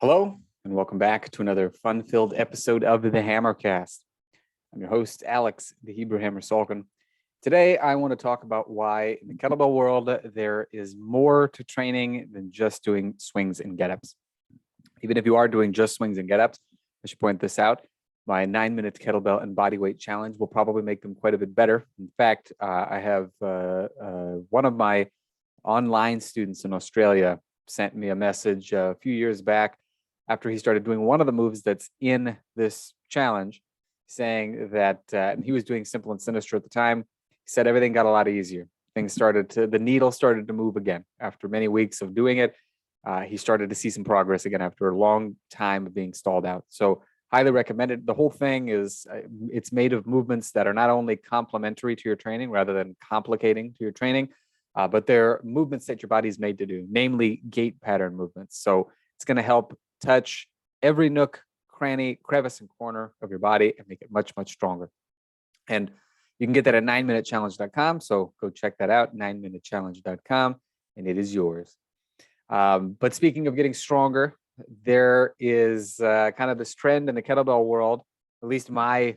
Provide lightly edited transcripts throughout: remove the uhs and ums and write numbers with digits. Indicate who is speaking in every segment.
Speaker 1: Hello, and welcome back to another fun-filled episode of the Hammercast. I'm your host, Alex, the Hebrew Hammer Salkin. Today, I want to talk about why in the kettlebell world, there is more to training than just doing swings and get-ups. Even if you are doing just swings and get-ups, I should point this out, my 9-minute kettlebell and bodyweight challenge will probably make them quite a bit better. In fact, I have one of my online students in Australia sent me a message a few years back after he started doing one of the moves that's in this challenge, saying that and he was doing simple and sinister at the time. He said everything got a lot easier. The needle started to move again after many weeks of doing it. He started to see some progress again after a long time of being stalled out. So highly recommended. The whole thing is it's made of movements that are not only complementary to your training rather than complicating to your training, but they're movements that your body's made to do, namely gait pattern movements. So it's going to help touch every nook, cranny, crevice, and corner of your body and make it much, much stronger. And you can get that at 9minutechallenge.com. So go check that out, 9minutechallenge.com, and it is yours. But speaking of getting stronger, there is kind of this trend in the kettlebell world, at least my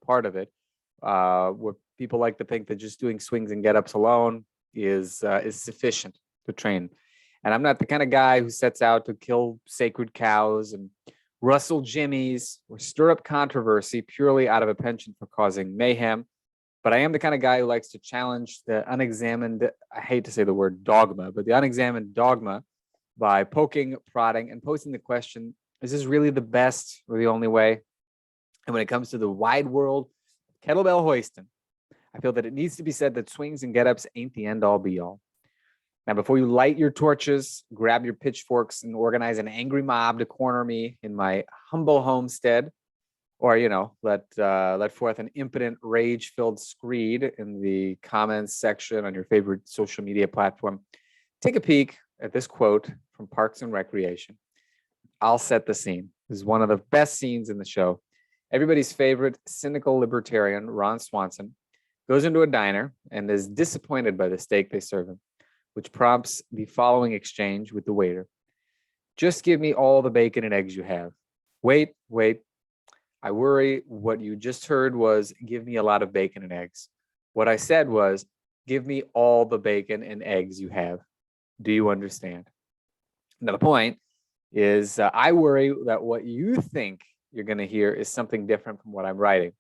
Speaker 1: part of it, where people like to think that just doing swings and get-ups alone is sufficient to train. And I'm not the kind of guy who sets out to kill sacred cows and rustle jimmies or stir up controversy purely out of a penchant for causing mayhem. But I am the kind of guy who likes to challenge the unexamined, I hate to say the word dogma, but the unexamined dogma by poking, prodding, and posing the question, is this really the best or the only way? And when it comes to the wide world of kettlebell hoisting, I feel that it needs to be said that swings and get-ups ain't the end-all be-all. Now, before you light your torches, grab your pitchforks, and organize an angry mob to corner me in my humble homestead, or let forth an impotent, rage-filled screed in the comments section on your favorite social media platform, take a peek at this quote from Parks and Recreation. I'll set the scene. This is one of the best scenes in the show. Everybody's favorite cynical libertarian, Ron Swanson, goes into a diner and is disappointed by the steak they serve him, which prompts the following exchange with the waiter. Just give me all the bacon and eggs you have. Wait. I worry what you just heard was give me a lot of bacon and eggs. What I said was give me all the bacon and eggs you have. Do you understand? Now, the point is I worry that what you think you're going to hear is something different from what I'm writing.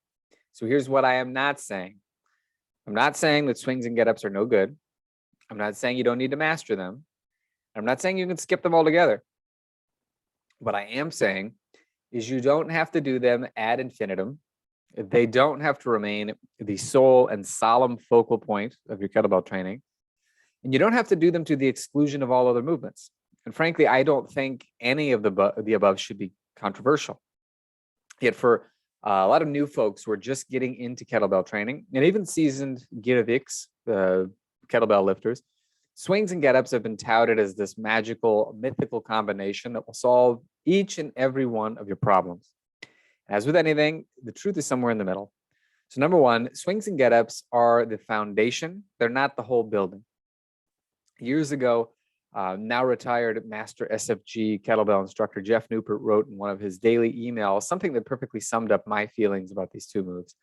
Speaker 1: So here's what I am not saying. I'm not saying that swings and get-ups are no good. I'm not saying you don't need to master them. I'm not saying you can skip them altogether. What I am saying is you don't have to do them ad infinitum. They don't have to remain the sole and solemn focal point of your kettlebell training. And you don't have to do them to the exclusion of all other movements. And frankly, I don't think any of the above should be controversial. Yet for a lot of new folks who are just getting into kettlebell training, and even seasoned Giraviks, kettlebell lifters, swings and get-ups have been touted as this magical, mythical combination that will solve each and every one of your problems. As with anything, the truth is somewhere in the middle. So number one, swings and get-ups are the foundation. They're not the whole building. Years ago, now retired master SFG kettlebell instructor Jeff Newport wrote in one of his daily emails something that perfectly summed up my feelings about these two moves.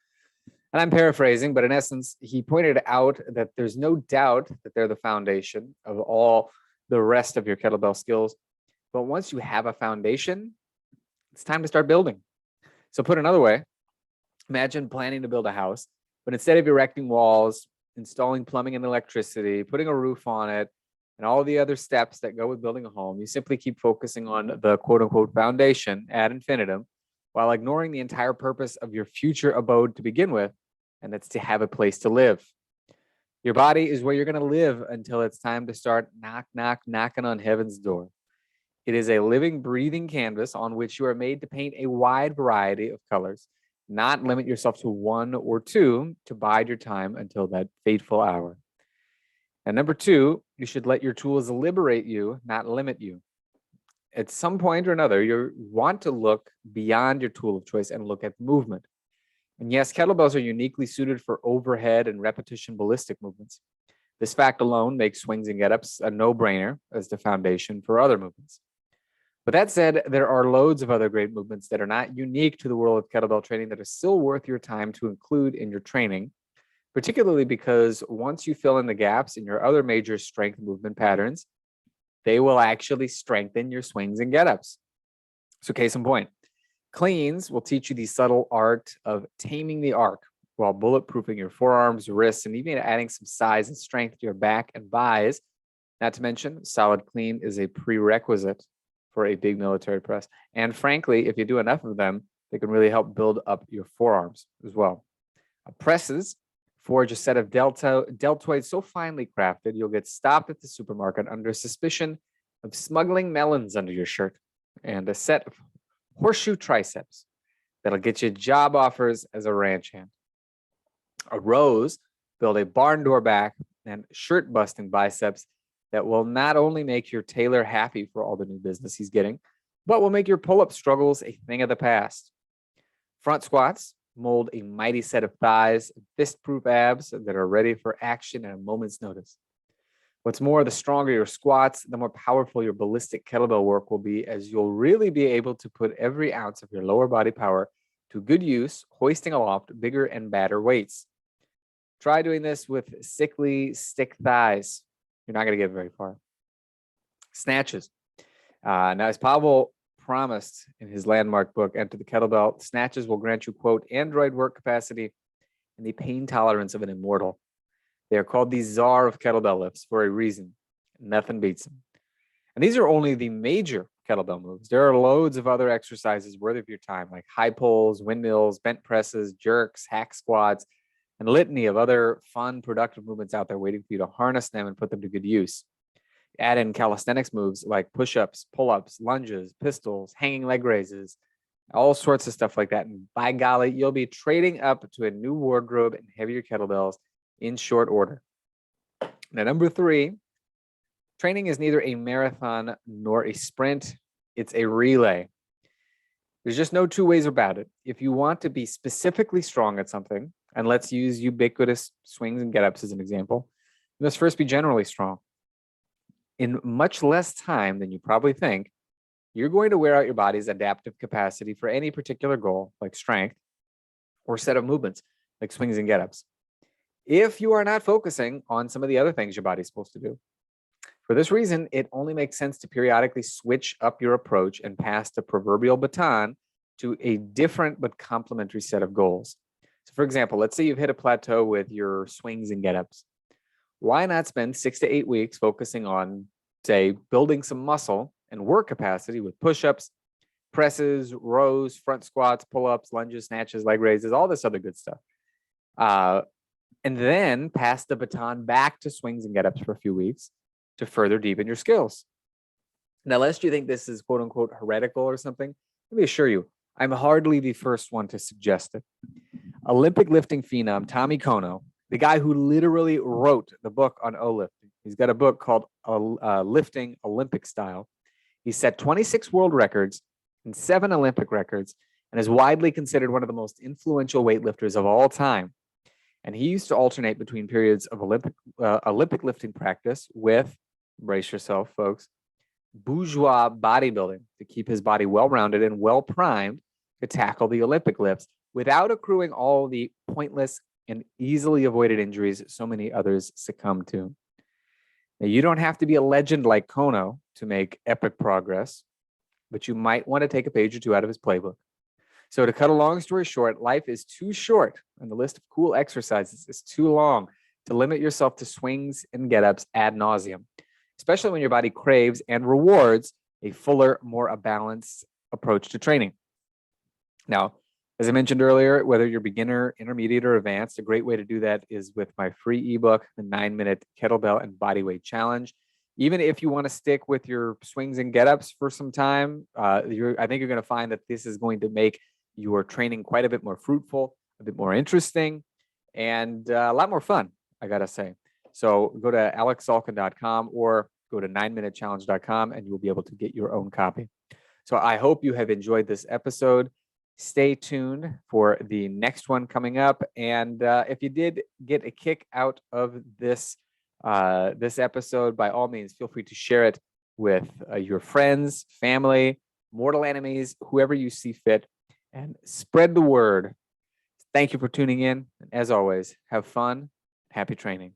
Speaker 1: And I'm paraphrasing, but in essence, he pointed out that there's no doubt that they're the foundation of all the rest of your kettlebell skills. But once you have a foundation, it's time to start building. So put another way, imagine planning to build a house, but instead of erecting walls, installing plumbing and electricity, putting a roof on it, and all the other steps that go with building a home, you simply keep focusing on the quote unquote foundation ad infinitum, while ignoring the entire purpose of your future abode to begin with, and that's to have a place to live. Your body is where you're going to live until it's time to start knocking on heaven's door. It is a living, breathing canvas on which you are made to paint a wide variety of colors, not limit yourself to one or two to bide your time until that fateful hour. And number two, you should let your tools liberate you, not limit you. At some point or another, you want to look beyond your tool of choice and look at movement. And yes, kettlebells are uniquely suited for overhead and repetition ballistic movements. This fact alone makes swings and get-ups a no-brainer as the foundation for other movements. But that said, there are loads of other great movements that are not unique to the world of kettlebell training that are still worth your time to include in your training, particularly because once you fill in the gaps in your other major strength movement patterns, they will actually strengthen your swings and get-ups. So case in point, cleans will teach you the subtle art of taming the arc while bulletproofing your forearms, wrists, and even adding some size and strength to your back and buys. Not to mention, solid clean is a prerequisite for a big military press. And frankly, if you do enough of them, they can really help build up your forearms as well. Presses forge a set of deltoids so finely crafted, you'll get stopped at the supermarket under suspicion of smuggling melons under your shirt, and a set of horseshoe triceps that'll get you job offers as a ranch hand. A rows build a barn door back and shirt busting biceps that will not only make your tailor happy for all the new business he's getting, but will make your pull-up struggles a thing of the past. Front squats mold a mighty set of thighs, fist-proof abs that are ready for action at a moment's notice. What's more, the stronger your squats, the more powerful your ballistic kettlebell work will be, as you'll really be able to put every ounce of your lower body power to good use, hoisting aloft bigger and badder weights. Try doing this with sickly stick thighs. You're not going to get very far. Snatches. Now, as Pavel promised in his landmark book, Enter the Kettlebell, snatches will grant you, quote, android work capacity and the pain tolerance of an immortal. They are called the czar of kettlebell lifts for a reason. Nothing beats them. And these are only the major kettlebell moves. There are loads of other exercises worthy of your time, like high pulls, windmills, bent presses, jerks, hack squats, and a litany of other fun, productive movements out there waiting for you to harness them and put them to good use. Add in calisthenics moves like push-ups, pull-ups, lunges, pistols, hanging leg raises, all sorts of stuff like that. And by golly, you'll be trading up to a new wardrobe and heavier kettlebells in short order. Now, number 3, training is neither a marathon nor a sprint. It's a relay. There's just no two ways about it. If you want to be specifically strong at something, and let's use ubiquitous swings and get-ups as an example, you must first be generally strong. In much less time than you probably think, you're going to wear out your body's adaptive capacity for any particular goal, like strength, or set of movements, like swings and get-ups, if you are not focusing on some of the other things your body's supposed to do. For this reason, it only makes sense to periodically switch up your approach and pass the proverbial baton to a different but complementary set of goals. So for example, let's say you've hit a plateau with your swings and get-ups. Why not spend 6 to 8 weeks focusing on, say, building some muscle and work capacity with push-ups, presses, rows, front squats, pull-ups, lunges, snatches, leg raises, all this other good stuff. And then pass the baton back to swings and get-ups for a few weeks to further deepen your skills. Now, lest you think this is quote unquote heretical or something, let me assure you, I'm hardly the first one to suggest it. Olympic lifting phenom Tommy Kono, the guy who literally wrote the book on O-lifting. He's got a book called Lifting Olympic Style. He set 26 world records and 7 Olympic records and is widely considered one of the most influential weightlifters of all time. And he used to alternate between periods of Olympic lifting practice with, brace yourself, folks, bourgeois bodybuilding to keep his body well-rounded and well-primed to tackle the Olympic lifts without accruing all the pointless and easily avoided injuries so many others succumb to. Now, you don't have to be a legend like Kono to make epic progress, but you might want to take a page or two out of his playbook. So to cut a long story short, life is too short and the list of cool exercises is too long to limit yourself to swings and get-ups ad nauseum, especially when your body craves and rewards a fuller, more balanced approach to training. Now, as I mentioned earlier, whether you're beginner, intermediate, or advanced, a great way to do that is with my free ebook, the 9-Minute Kettlebell and Bodyweight Challenge. Even if you want to stick with your swings and get-ups for some time, I think you're going to find that this is going to make your training quite a bit more fruitful, a bit more interesting, and a lot more fun, I got to say. So go to alexsalkin.com or go to 9minutechallenge.com and you'll be able to get your own copy. So I hope you have enjoyed this episode. Stay tuned for the next one coming up. And if you did get a kick out of this episode, by all means, feel free to share it with your friends, family, mortal enemies, whoever you see fit, and spread the word. Thank you for tuning in. And as always, have fun. Happy training.